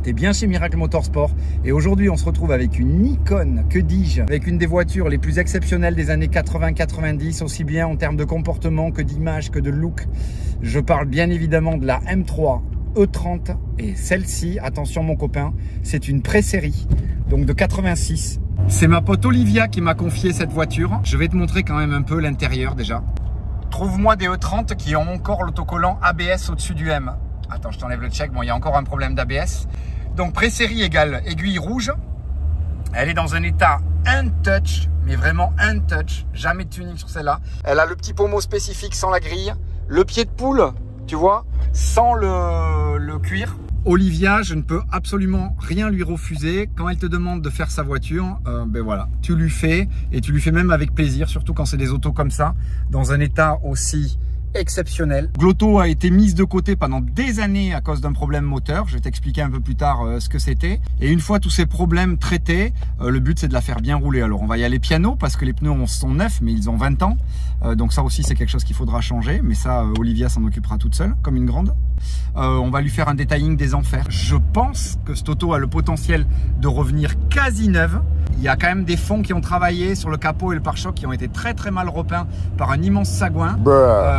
T'es bien chez Miracle Motorsport et aujourd'hui on se retrouve avec une icône, que dis-je, avec une des voitures les plus exceptionnelles des années 80-90, aussi bien en termes de comportement que d'image que de look. Je parle bien évidemment de la M3 E30 et celle-ci, attention mon copain, c'est une pré-série, donc de 86. C'est ma pote Olivia qui m'a confié cette voiture. Je vais te montrer quand même un peu l'intérieur déjà. Trouve-moi des E30 qui ont encore l'autocollant ABS au-dessus du M. Attends, je t'enlève le check. Bon, il y a encore un problème d'ABS. Donc, pré-série égale aiguille rouge. Elle est dans un état untouch, mais vraiment untouch. Jamais de tuning sur celle-là. Elle a le petit pommeau spécifique sans la grille. Le pied de poule, tu vois, sans le cuir. Olivia, je ne peux absolument rien lui refuser. Quand elle te demande de faire sa voiture, ben voilà, tu lui fais et tu lui fais même avec plaisir, surtout quand c'est des autos comme ça, dans un état aussi exceptionnel. L'auto a été mise de côté pendant des années à cause d'un problème moteur. Je vais t'expliquer un peu plus tard ce que c'était. Et une fois tous ces problèmes traités, le but c'est de la faire bien rouler. Alors on va y aller piano parce que les pneus sont neufs mais ils ont 20 ans. Donc ça aussi c'est quelque chose qu'il faudra changer. Mais ça Olivia s'en occupera toute seule comme une grande. On va lui faire un detailing des enfers. Je pense que cette auto a le potentiel de revenir quasi neuve. Il y a quand même des fonds qui ont travaillé sur le capot et le pare-choc qui ont été très très mal repeints par un immense sagouin.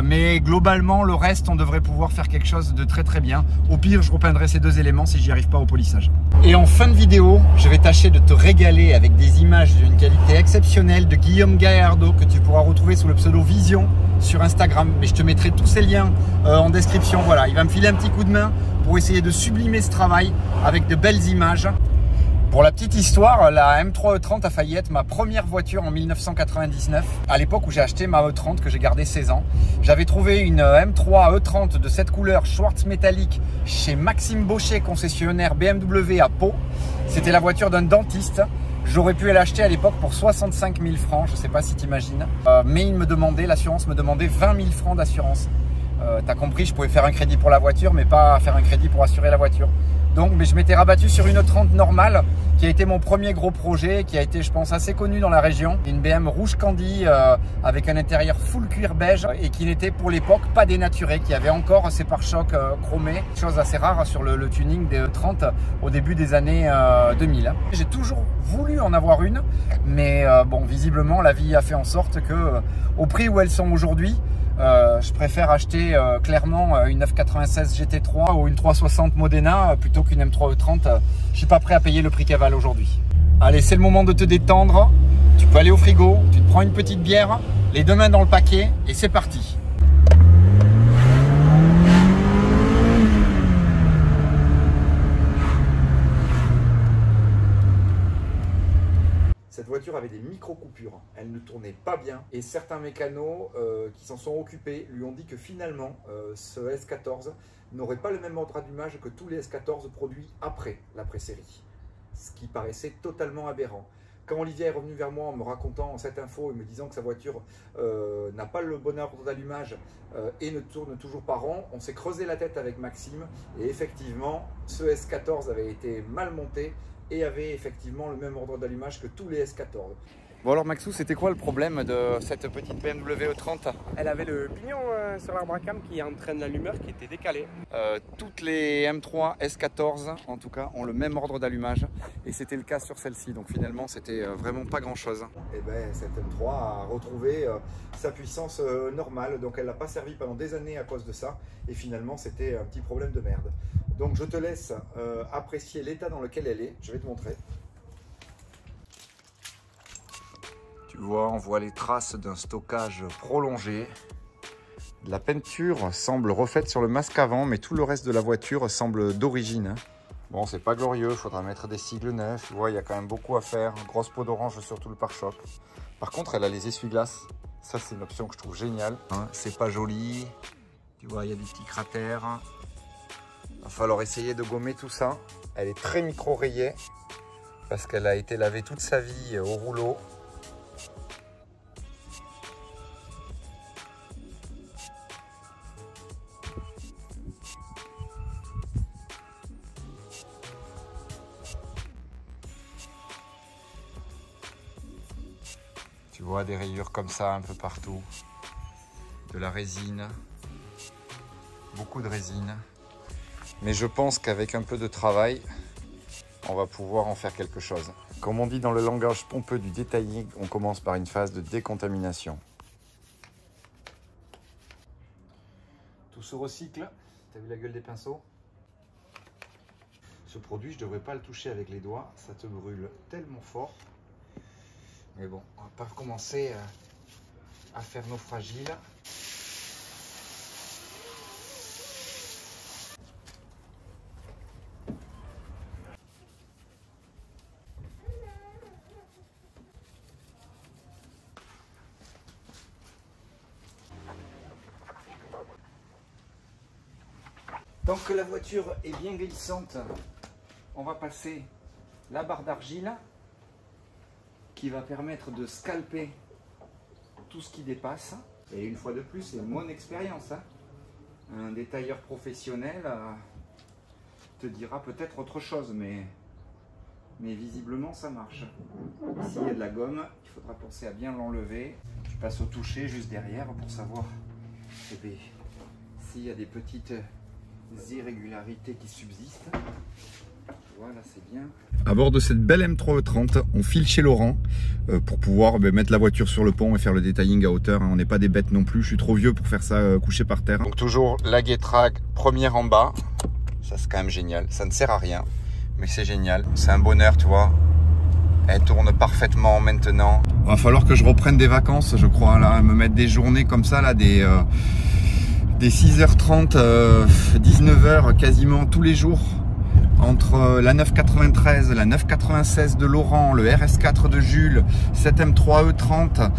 Mais globalement, le reste, on devrait pouvoir faire quelque chose de très très bien. Au pire, je repeindrai ces deux éléments si j'y arrive pas au polissage. Et en fin de vidéo, je vais tâcher de te régaler avec des images d'une qualité exceptionnelle de Guillaume Gallardo que tu pourras retrouver sous le pseudo Vision sur Instagram. Mais je te mettrai tous ces liens en description. Voilà, il va me filer un petit coup de main pour essayer de sublimer ce travail avec de belles images. Pour la petite histoire, la M3 E30 a failli être ma première voiture en 1999, à l'époque où j'ai acheté ma E30 que j'ai gardée 16 ans. J'avais trouvé une M3 E30 de cette couleur Schwarz métallique chez Maxime Baucher, concessionnaire BMW à Pau. C'était la voiture d'un dentiste. J'aurais pu l'acheter à l'époque pour 65 000 francs, je ne sais pas si tu imagines. Mais l'assurance me demandait 20 000 francs d'assurance. T'as compris, je pouvais faire un crédit pour la voiture, mais pas faire un crédit pour assurer la voiture. Donc, mais je m'étais rabattu sur une E30 normale, qui a été mon premier gros projet, qui a été, je pense, assez connu dans la région. Une BM rouge candy avec un intérieur full cuir beige et qui n'était pour l'époque pas dénaturé, qui avait encore ses pare-chocs chromés, chose assez rare sur le tuning des E30 au début des années 2000. J'ai toujours voulu en avoir une, mais bon, visiblement, la vie a fait en sorte que, au prix où elles sont aujourd'hui, je préfère acheter clairement une 996 GT3 ou une 360 Modena plutôt qu'une M3 E30. Je suis pas prêt à payer le prix qu'elle valent aujourd'hui. Allez, c'est le moment de te détendre. Tu peux aller au frigo, tu te prends une petite bière, les deux mains dans le paquet et c'est parti. Cette voiture avait des micro-coupures, elle ne tournait pas bien et certains mécanos qui s'en sont occupés lui ont dit que finalement ce S14 n'aurait pas le même ordre d'allumage que tous les S14 produits après la pré-série, ce qui paraissait totalement aberrant. Quand Olivia est revenue vers moi en me racontant cette info et me disant que sa voiture n'a pas le bon ordre d'allumage et ne tourne toujours pas rond, on s'est creusé la tête avec Maxime et effectivement ce S14 avait été mal monté et avait effectivement le même ordre d'allumage que tous les S14. Bon alors Maxou, c'était quoi le problème de cette petite BMW E30? Elle avait le pignon sur l'arbre à cam qui entraîne l'allumeur qui était décalé. Toutes les M3 S14 en tout cas ont le même ordre d'allumage et c'était le cas sur celle-ci, donc finalement c'était vraiment pas grand chose. Et ben cette M3 a retrouvé sa puissance normale, donc elle n'a pas servi pendant des années à cause de ça et finalement c'était un petit problème de merde. Donc je te laisse apprécier l'état dans lequel elle est, je vais te montrer. Tu vois, on voit les traces d'un stockage prolongé. La peinture semble refaite sur le masque avant, mais tout le reste de la voiture semble d'origine. Bon, c'est pas glorieux, il faudra mettre des sigles neufs. Tu vois, il y a quand même beaucoup à faire. Grosse peau d'orange sur tout le pare-choc. Par contre, elle a les essuie-glaces. Ça, c'est une option que je trouve géniale. Hein, c'est pas joli. Tu vois, il y a des petits cratères. Il va falloir essayer de gommer tout ça. Elle est très micro-rayée parce qu'elle a été lavée toute sa vie au rouleau. Tu vois des rayures comme ça un peu partout, de la résine, beaucoup de résine. Mais je pense qu'avec un peu de travail, on va pouvoir en faire quelque chose. Comme on dit dans le langage pompeux du detailing, on commence par une phase de décontamination. Tout se recycle. T'as vu la gueule des pinceaux? Ce produit, je ne devrais pas le toucher avec les doigts, ça te brûle tellement fort. Mais bon, on va pas commencer à faire nos fragiles. Tant que la voiture est bien glissante, on va passer la barre d'argile qui va permettre de scalper tout ce qui dépasse. Et une fois de plus, c'est mon expérience. Un détailleur professionnel te dira peut-être autre chose, mais visiblement ça marche. Ici il y a de la gomme, il faudra penser à bien l'enlever. Je passe au toucher juste derrière pour savoir s'il y a des petites irrégularités qui subsistent. Voilà, c'est bien. À bord de cette belle M3E30, on file chez Laurent pour pouvoir mettre la voiture sur le pont et faire le detailing à hauteur. On n'est pas des bêtes non plus, je suis trop vieux pour faire ça couché par terre. Donc toujours la Getrag première en bas. Ça c'est quand même génial. Ça ne sert à rien, mais c'est génial. C'est un bonheur, tu vois. Elle tourne parfaitement maintenant. Il va falloir que je reprenne des vacances, je crois, là, me mettre des journées comme ça, là, des 6h30, 19h quasiment tous les jours. Entre la 993, la 996 de Laurent, le RS4 de Jules, cette M3E30,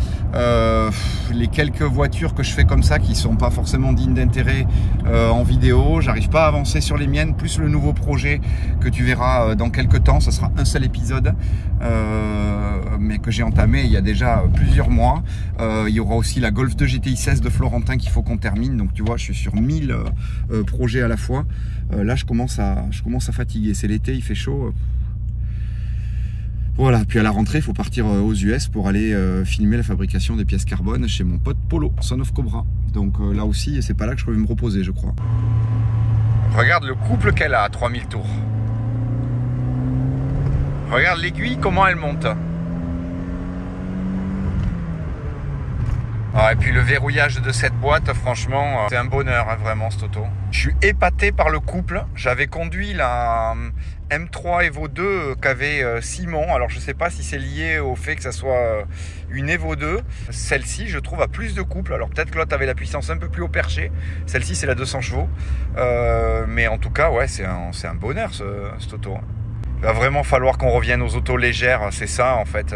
les quelques voitures que je fais comme ça qui sont pas forcément dignes d'intérêt en vidéo, j'arrive pas à avancer sur les miennes, plus le nouveau projet que tu verras dans quelques temps, ce sera un seul épisode, mais que j'ai entamé il y a déjà plusieurs mois. Il y aura aussi la Golf 2 GTI 16 de Florentin qu'il faut qu'on termine, donc tu vois, je suis sur 1000 projets à la fois. Là, je commence à fatiguer. C'est l'été, il fait chaud. Voilà, puis à la rentrée, il faut partir aux US pour aller filmer la fabrication des pièces carbone chez mon pote Polo, Son of Cobra. Donc là aussi, c'est pas là que je peux me reposer, je crois. Regarde le couple qu'elle a à 3000 tours. Regarde l'aiguille, comment elle monte. Ah, et puis le verrouillage de cette boîte, franchement, c'est un bonheur, hein, vraiment, cette auto. Je suis épaté par le couple. J'avais conduit la M3 Evo 2 qu'avait Simon. Alors, je ne sais pas si c'est lié au fait que ça soit une Evo 2. Celle-ci, je trouve, a plus de couple. Alors, peut-être que l'autre avait la puissance un peu plus haut perché. Celle-ci, c'est la 200 chevaux. Mais en tout cas, ouais, c'est un bonheur, cette auto. Il va vraiment falloir qu'on revienne aux autos légères, c'est ça en fait.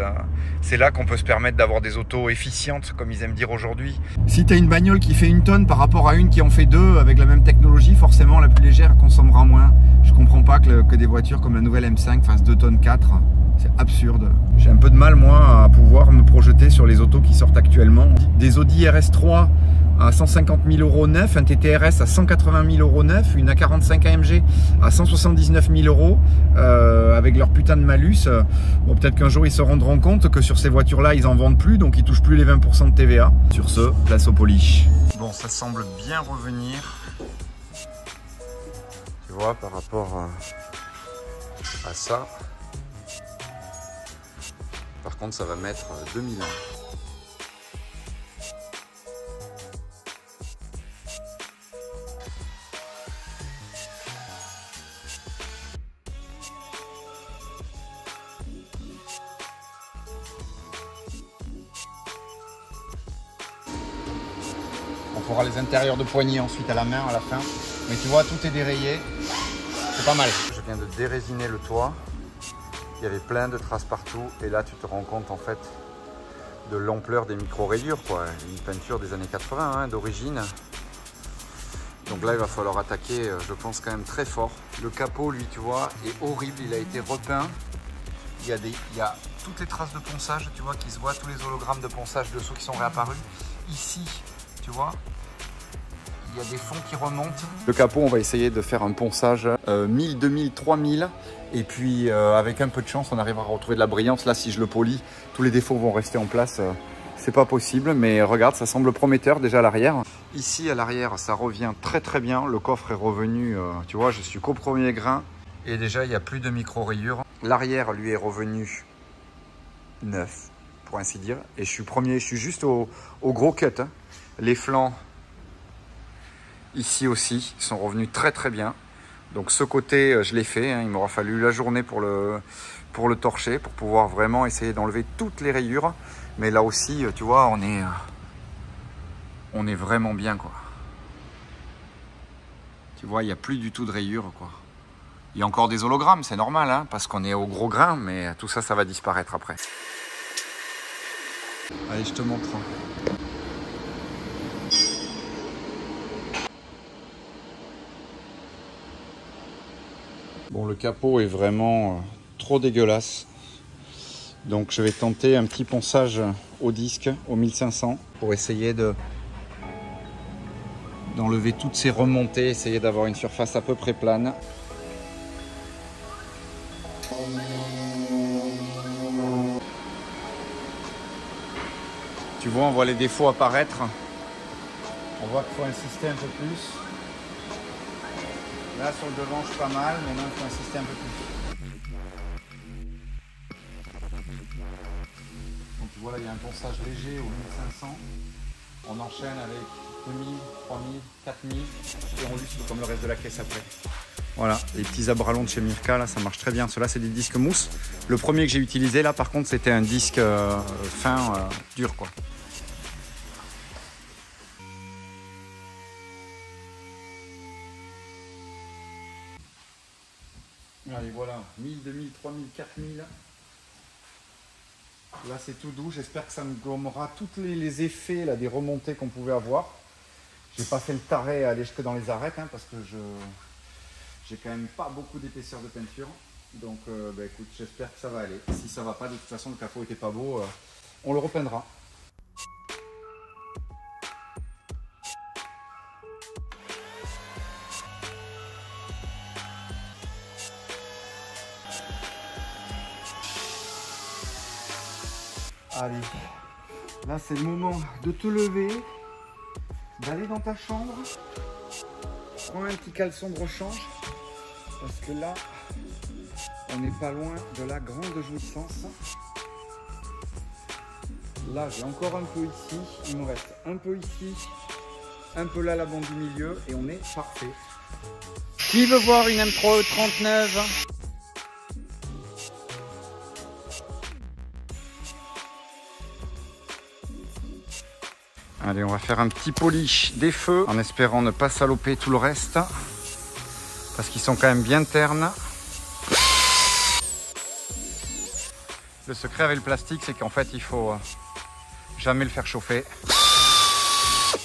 C'est là qu'on peut se permettre d'avoir des autos efficientes, comme ils aiment dire aujourd'hui. Si tu as une bagnole qui fait 1 tonne par rapport à une qui en fait 2 avec la même technologie, forcément la plus légère consommera moins. Je comprends pas que des voitures comme la nouvelle M5 fassent 2 tonnes 4. C'est absurde. J'ai un peu de mal moi à pouvoir me projeter sur les autos qui sortent actuellement. Des Audi RS3 à 150 000 € neuf, un TTRS à 180 000 € neuf, une A45 AMG à 179 000 € avec leur putain de malus. Bon, peut-être qu'un jour ils se rendront compte que sur ces voitures-là, ils en vendent plus, donc ils touchent plus les 20% de TVA. Sur ce, place au polish. Bon, ça semble bien revenir. Tu vois, par rapport à ça. Par contre, ça va mettre 2000 ans. On fera les intérieurs de poignée ensuite à la main à la fin. Mais tu vois, tout est dérayé. C'est pas mal. Je viens de dérésiner le toit. Il y avait plein de traces partout. Et là, tu te rends compte en fait de l'ampleur des micro-rayures, quoi. Une peinture des années 80 hein, d'origine. Donc là, il va falloir attaquer, je pense, quand même très fort. Le capot, lui, tu vois, est horrible. Il a été repeint. Il y a toutes les traces de ponçage, tu vois, qui se voient, tous les hologrammes de ponçage dessous qui sont réapparus. Ici, tu vois, il y a des fonds qui remontent. Le capot, on va essayer de faire un ponçage 1000, 2000, 3000. Et puis, avec un peu de chance, on arrivera à retrouver de la brillance. Là, si je le polis, tous les défauts vont rester en place. C'est pas possible, mais regarde, ça semble prometteur déjà à l'arrière. Ici, à l'arrière, ça revient très très bien. Le coffre est revenu, tu vois, je suis qu'au premier grain. Et déjà, il n'y a plus de micro-rayures. L'arrière lui est revenu neuf, pour ainsi dire. Et je suis premier, je suis juste au gros cut. Hein. Les flancs, ici aussi, sont revenus très très bien. Donc ce côté, je l'ai fait. Hein. Il m'aura fallu la journée pour le torcher, pour pouvoir vraiment essayer d'enlever toutes les rayures. Mais là aussi, tu vois, on est vraiment bien, quoi. Tu vois, il n'y a plus du tout de rayures, quoi. Il y a encore des hologrammes, c'est normal, hein, parce qu'on est au gros grain, mais tout ça, ça va disparaître après. Allez, je te montre. Bon, le capot est vraiment trop dégueulasse. Donc je vais tenter un petit ponçage au disque, au 1500, pour essayer d'enlever toutes ces remontées, essayer d'avoir une surface à peu près plane. Tu vois, on voit les défauts apparaître. On voit qu'il faut insister un peu plus. Là, sur le devant, je suis pas mal. Maintenant, il faut insister un peu plus. Donc, tu vois, là, il y a un ponçage léger au 1500. On enchaîne avec 2000, 3000, 4000 et on lustre comme le reste de la caisse après. Voilà, les petits abralons de chez Mirka, là, ça marche très bien. Ceux-là, c'est des disques mousse. Le premier que j'ai utilisé, là, par contre, c'était un disque fin, dur, quoi. Allez, voilà, 1000, 2000, 3000, 4000. Là, c'est tout doux. J'espère que ça me gommera tous les effets là, des remontées qu'on pouvait avoir. J'ai pas fait le taré à aller jusque dans les arêtes, hein, parce que j'ai quand même pas beaucoup d'épaisseur de peinture. Donc, bah, écoute, j'espère que ça va aller. Si ça va pas, de toute façon, le capot était pas beau, on le repeindra. Allez, là c'est le moment de te lever, d'aller dans ta chambre, prends un petit caleçon de rechange, parce que là, on n'est pas loin de la grande jouissance. Là, j'ai encore un peu ici, il me reste un peu ici, un peu là la bande du milieu, et on est parfait. Qui veut voir une M3 39? Allez, on va faire un petit polish des feux en espérant ne pas saloper tout le reste parce qu'ils sont quand même bien ternes. Le secret avec le plastique, c'est qu'en fait, il faut jamais le faire chauffer.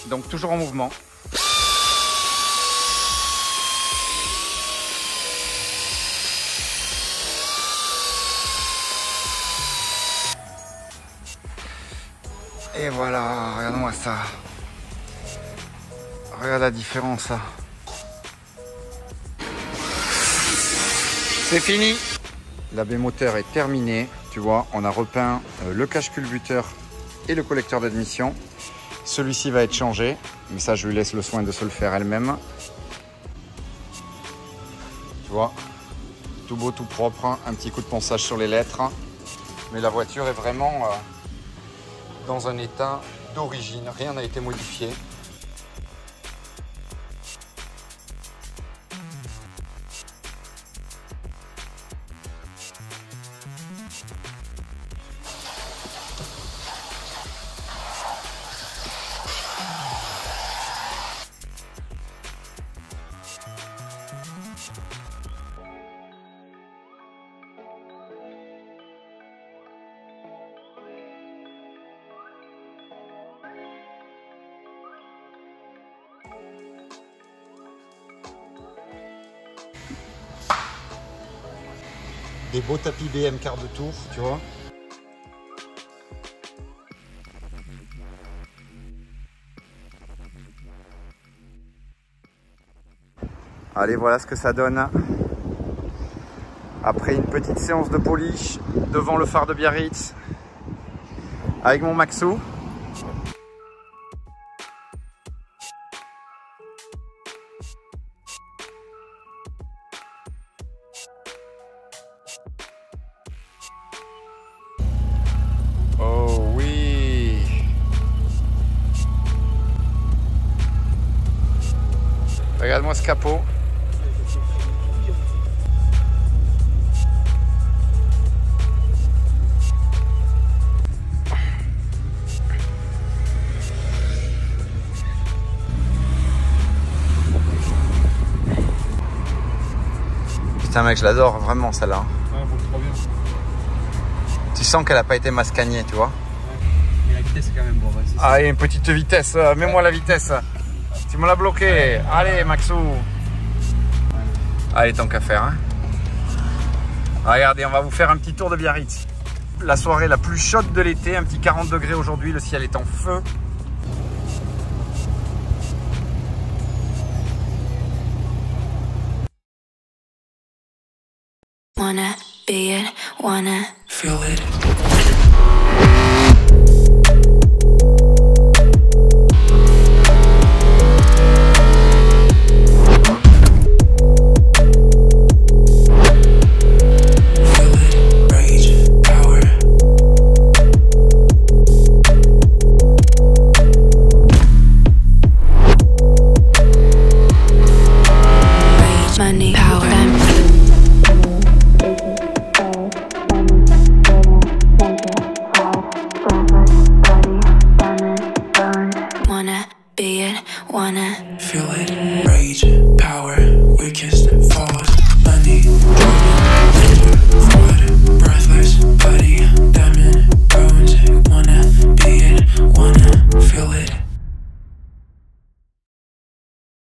Donc toujours en mouvement. Et voilà, regarde-moi ça. Regarde la différence là. C'est fini. La baie moteur est terminée. Tu vois, on a repeint le cache-culbuteur et le collecteur d'admission. Celui-ci va être changé, mais ça je lui laisse le soin de se le faire elle-même. Tu vois, tout beau, tout propre. Un petit coup de ponçage sur les lettres. Mais la voiture est vraiment dans un état d'origine. Rien n'a été modifié. Des beaux tapis BM quart de tour, tu vois. Allez, voilà ce que ça donne. Après une petite séance de polish devant le phare de Biarritz avec mon Maxou. Regarde-moi ce capot. Putain mec, je l'adore vraiment celle-là. Ouais, trop bien. Tu sens qu'elle a pas été mascagnée, tu vois. Mais la vitesse est quand même bon. Ouais, ah, et une petite vitesse, mets-moi la vitesse. Tu me l'as bloqué. Allez Maxou. Allez, tant qu'à faire. Hein. Regardez, on va vous faire un petit tour de Biarritz. La soirée la plus chaude de l'été, un petit 40 degrés aujourd'hui, le ciel est en feu. Wanna be it, wanna feel it. Money, power, wanna be it, wanna feel it, rage, power, we can